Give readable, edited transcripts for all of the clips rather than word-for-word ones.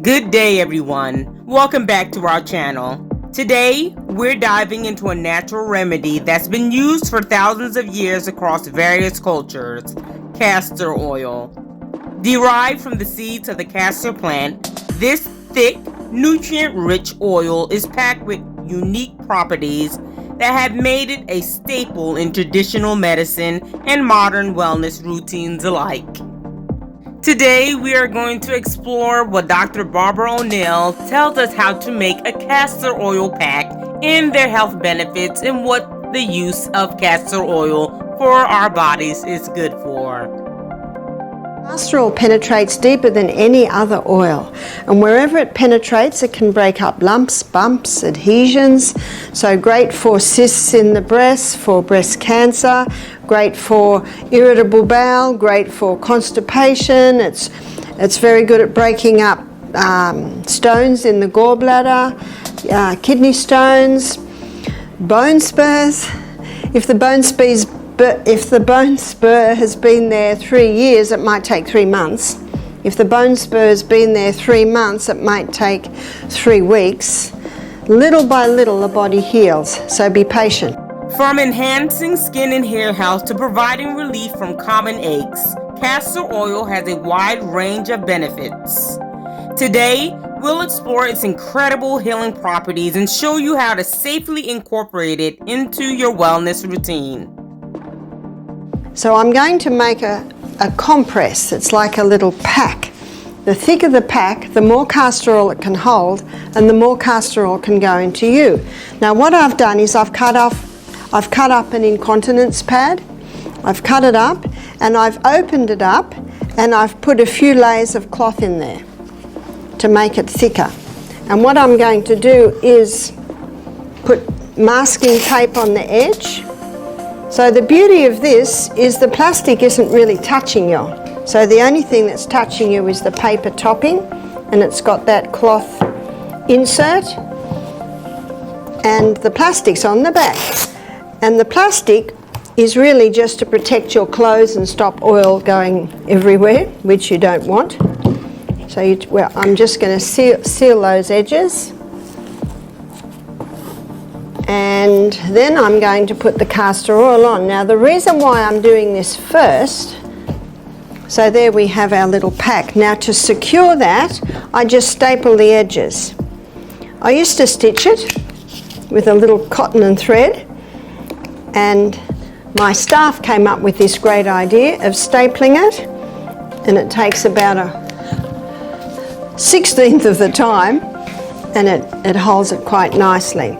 Good day, everyone. Welcome back to our channel. Today, we're diving into a natural remedy that's been used for thousands of years across various cultures, castor oil. Derived from the seeds of the castor plant, this thick, nutrient-rich oil is packed with unique properties that have made it a staple in traditional medicine and modern wellness routines alike. Today, we are going to explore what Dr. Barbara O'Neill tells us how to make a castor oil pack and their health benefits and what the use of castor oil for our bodies is good for. Castor oil penetrates deeper than any other oil, and wherever it penetrates it can break up lumps, bumps, adhesions. So great for cysts in the breast, for breast cancer, great for irritable bowel, great for constipation. It's very good at breaking up stones in the gallbladder, kidney stones, bone spurs. If the bone spur has been there 3 years, it might take 3 months. If the bone spur has been there 3 months, it might take 3 weeks. Little by little, the body heals, so be patient. From enhancing skin and hair health to providing relief from common aches, castor oil has a wide range of benefits. Today, we'll explore its incredible healing properties and show you how to safely incorporate it into your wellness routine. So I'm going to make a compress. It's like a little pack. The thicker the pack, the more castor oil it can hold, and the more castor oil can go into you. Now what I've done is I've cut up an incontinence pad. I've cut it up and I've opened it up and I've put a few layers of cloth in there to make it thicker. And what I'm going to do is put masking tape on the edge. So the beauty of this is the plastic isn't really touching you. So the only thing that's touching you is the paper topping, and it's got that cloth insert, and the plastic's on the back. And the plastic is really just to protect your clothes and stop oil going everywhere, which you don't want. So I'm just going to seal those edges. And then I'm going to put the castor oil on. Now the reason why I'm doing this first, so there we have our little pack. Now to secure that, I just staple the edges. I used to stitch it with a little cotton and thread, and my staff came up with this great idea of stapling it, and it takes about a 1/16 of the time, and it holds it quite nicely.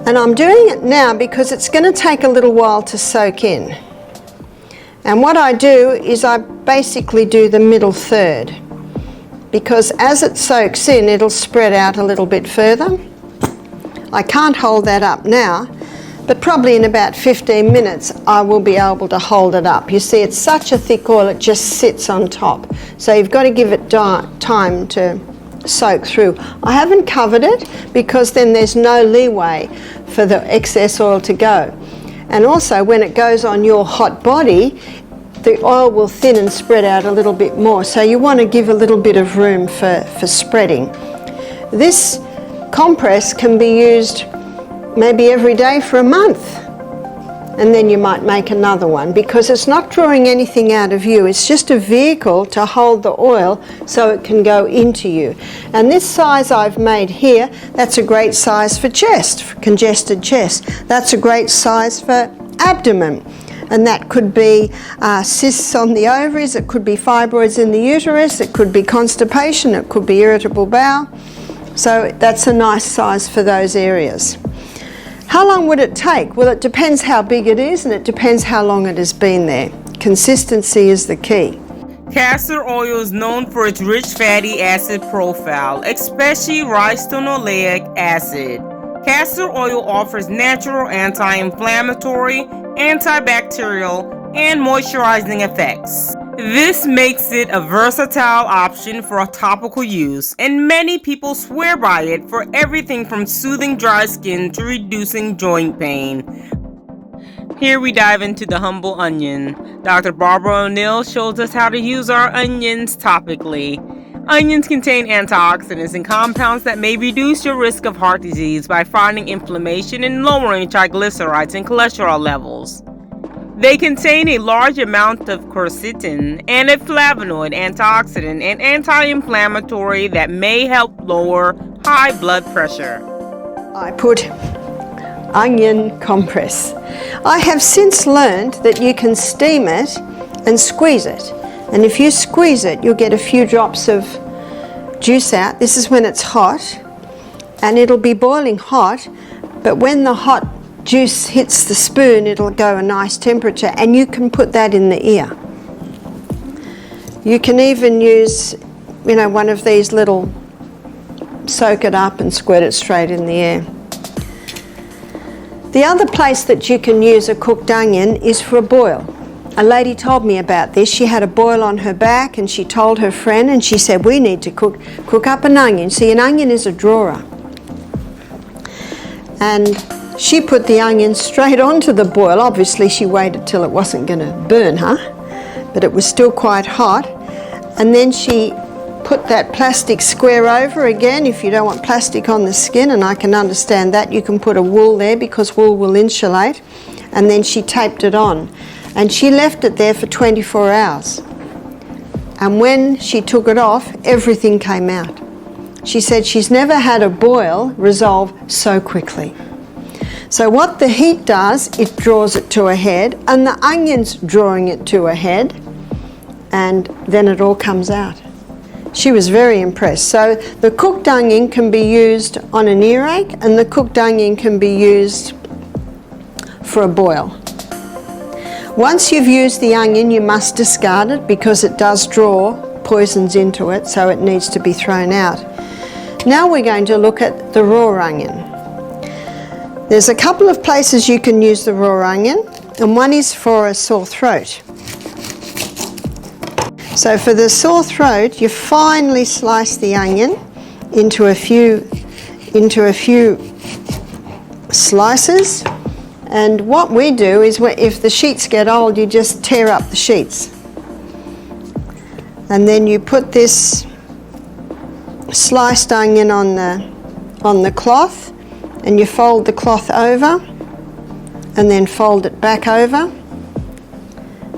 And I'm doing it now because it's going to take a little while to soak in. And what I do is I basically do the middle third, because as it soaks in, it'll spread out a little bit further. I can't hold that up now, but probably in about 15 minutes I will be able to hold it up. You see, it's such a thick oil, it just sits on top. So you've got to give it time to soak through. I haven't covered it because then there's no leeway for the excess oil to go. And also when it goes on your hot body, the oil will thin and spread out a little bit more. So you want to give a little bit of room for spreading. This compress can be used maybe every day for a month. And then you might make another one, because it's not drawing anything out of you. It's just a vehicle to hold the oil so it can go into you. And this size I've made here, that's a great size for chest, for congested chest. That's a great size for abdomen. And that could be cysts on the ovaries, it could be fibroids in the uterus, it could be constipation, it could be irritable bowel. So that's a nice size for those areas. How long would it take? Well, it depends how big it is, and it depends how long it has been there. Consistency is the key. Castor oil is known for its rich fatty acid profile, especially ricinoleic acid. Castor oil offers natural anti-inflammatory, antibacterial, and moisturizing effects. This makes it a versatile option for topical use, and many people swear by it for everything from soothing dry skin to reducing joint pain. Here we dive into the humble onion. Dr. Barbara O'Neill shows us how to use our onions topically. Onions contain antioxidants and compounds that may reduce your risk of heart disease by fighting inflammation and lowering triglycerides and cholesterol levels. They contain a large amount of quercetin and a flavonoid, antioxidant, and anti-inflammatory that may help lower high blood pressure. I put onion compress. I have since learned that you can steam it and squeeze it. And if you squeeze it, you'll get a few drops of juice out. This is when it's hot, and it'll be boiling hot, but when the hot juice hits the spoon, it'll go a nice temperature, and you can put that in the ear. You can even use, one of these little soak it up and squirt it straight in the ear. The other place that you can use a cooked onion is for a boil. A lady told me about this. She had a boil on her back and she told her friend, and she said, we need to cook up an onion. See, an onion is a drawer. And she put the onion straight onto the boil. Obviously she waited till it wasn't going to burn, but it was still quite hot. And then she put that plastic square over again. If you don't want plastic on the skin, and I can understand that, you can put a wool there because wool will insulate. And then she taped it on. And she left it there for 24 hours. And when she took it off, everything came out. She said she's never had a boil resolve so quickly. So what the heat does, it draws it to a head, and the onion's drawing it to a head, and then it all comes out. She was very impressed. So the cooked onion can be used on an earache, and the cooked onion can be used for a boil. Once you've used the onion, you must discard it because it does draw poisons into it, so it needs to be thrown out. Now we're going to look at the raw onion. There's a couple of places you can use the raw onion, and one is for a sore throat. So for the sore throat, you finely slice the onion into a few slices. And what we do is, if the sheets get old, you just tear up the sheets. And then you put this sliced onion on the cloth, and you fold the cloth over, and then fold it back over.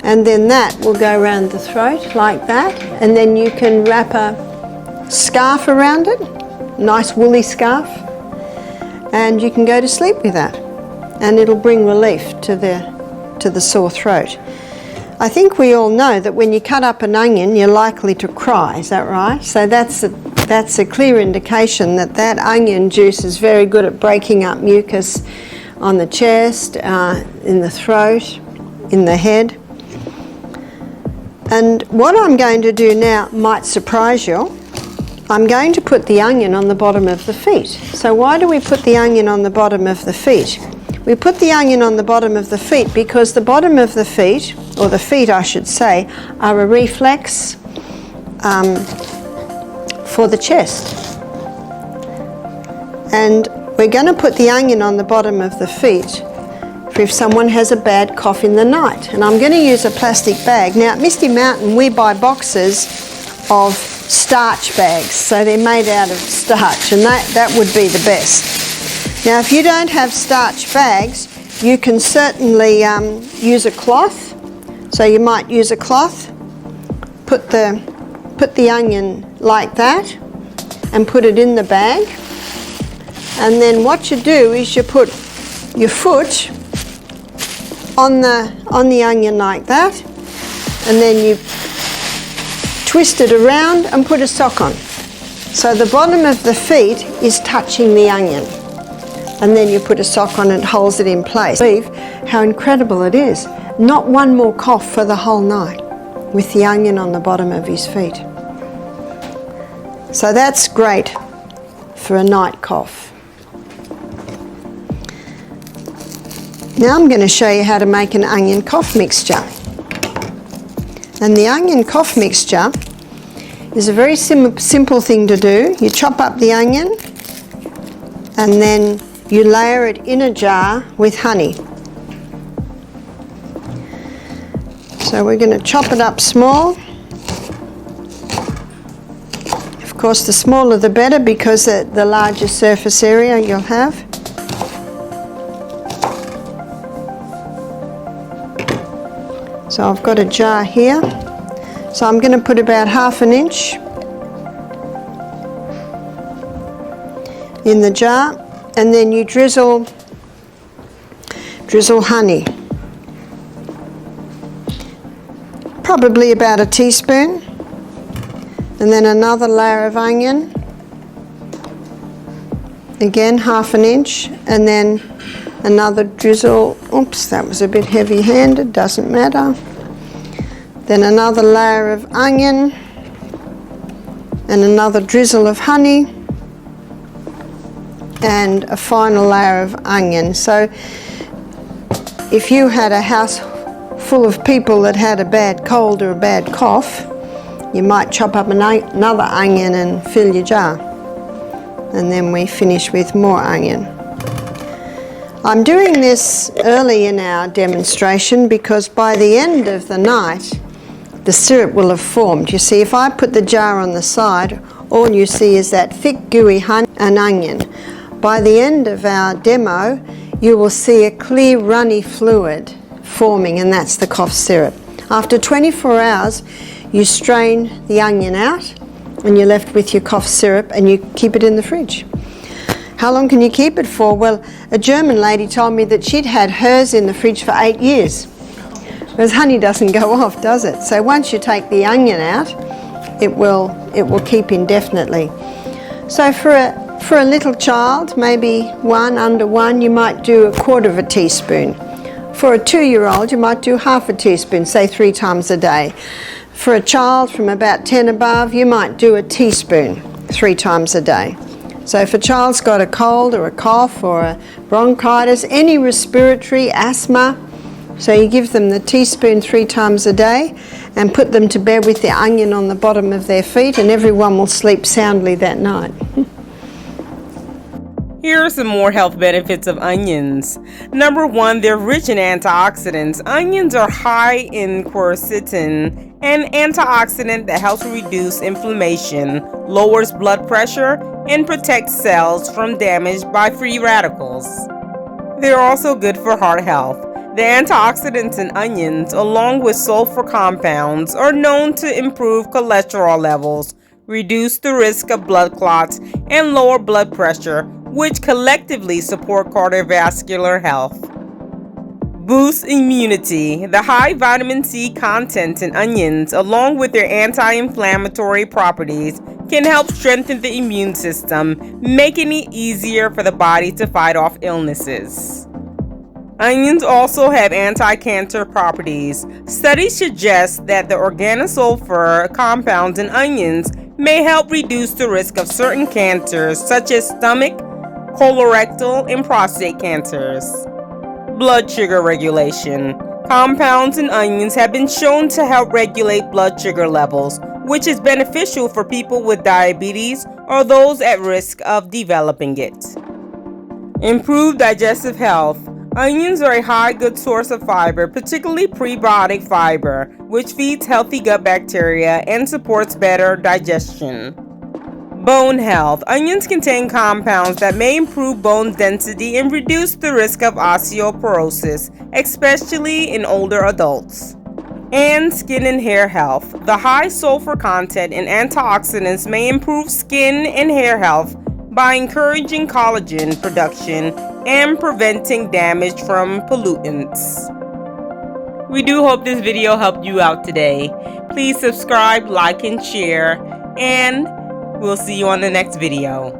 And then that will go around the throat like that. And then you can wrap a scarf around it, nice woolly scarf, and you can go to sleep with that. And it'll bring relief to the sore throat. I think we all know that when you cut up an onion, you're likely to cry. Is that right? So that's a clear indication that that onion juice is very good at breaking up mucus on the chest, in the throat, in the head. And what I'm going to do now might surprise you. I'm going to put the onion on the bottom of the feet. So why do we put the onion on the bottom of the feet? We put the onion on the bottom of the feet because the bottom of the feet, or the feet I should say, are a reflex for the chest. And we're going to put the onion on the bottom of the feet for if someone has a bad cough in the night. And I'm going to use a plastic bag. Now at Misty Mountain we buy boxes of starch bags, so they're made out of starch, and that would be the best. Now if you don't have starch bags, you can certainly use a cloth. So you might use a cloth, put the onion like that, and put it in the bag. And then what you do is you put your foot on the onion like that, and then you twist it around and put a sock on. So the bottom of the feet is touching the onion. And then you put a sock on and it holds it in place. How incredible it is. Not one more cough for the whole night with the onion on the bottom of his feet. So that's great for a night cough. Now I'm going to show you how to make an onion cough mixture. And the onion cough mixture is a very simple thing to do. You chop up the onion and then you layer it in a jar with honey. So we're going to chop it up small. course, the smaller the better, because the larger surface area you'll have. So I've got a jar here. So I'm going to put about 1/2 inch in the jar, and then you drizzle honey. Probably about a teaspoon. And then another layer of onion. Again, 1/2 inch, and then another drizzle. Oops, that was a bit heavy-handed, doesn't matter. Then another layer of onion and another drizzle of honey and a final layer of onion. So if you had a house full of people that had a bad cold or a bad cough, you might chop up another onion and fill your jar. And then we finish with more onion. I'm doing this early in our demonstration because by the end of the night, the syrup will have formed. You see, if I put the jar on the side, all you see is that thick, gooey honey and onion. By the end of our demo, you will see a clear, runny fluid forming, and that's the cough syrup. After 24 hours, you strain the onion out, and you're left with your cough syrup, and you keep it in the fridge. How long can you keep it for? Well, a German lady told me that she'd had hers in the fridge for 8 years. Because honey doesn't go off, does it? So once you take the onion out, it will keep indefinitely. So for a little child, maybe under one, you might do 1/4 teaspoon. For a 2-year-old, you might do 1/2 teaspoon, say 3 times a day. For a child from about 10 above, you might do a teaspoon 3 times a day. So if a child's got a cold or a cough or a bronchitis, any respiratory, asthma, so you give them the teaspoon 3 times a day and put them to bed with the onion on the bottom of their feet, and everyone will sleep soundly that night. Here are some more health benefits of onions. Number 1, they're rich in antioxidants. Onions are high in quercetin, an antioxidant that helps reduce inflammation, lowers blood pressure, and protects cells from damage by free radicals. They're also good for heart health. The antioxidants in onions, along with sulfur compounds, are known to improve cholesterol levels, reduce the risk of blood clots, and lower blood pressure, which collectively support cardiovascular health. Boosts immunity. The high vitamin C content in onions, along with their anti-inflammatory properties, can help strengthen the immune system, making it easier for the body to fight off illnesses. Onions also have anti-cancer properties. Studies suggest that the organosulfur compounds in onions may help reduce the risk of certain cancers such as stomach, colorectal, and prostate cancers. Blood sugar regulation. Compounds in onions have been shown to help regulate blood sugar levels, which is beneficial for people with diabetes or those at risk of developing it. Improved digestive health. Onions are a high good source of fiber, particularly prebiotic fiber, which feeds healthy gut bacteria and supports better digestion. Bone health. Onions contain compounds that may improve bone density and reduce the risk of osteoporosis, especially in older adults. And skin and hair health. The high sulfur content in antioxidants may improve skin and hair health by encouraging collagen production and preventing damage from pollutants. We do hope this video helped you out today. Please subscribe, like, and share, and we'll see you on the next video.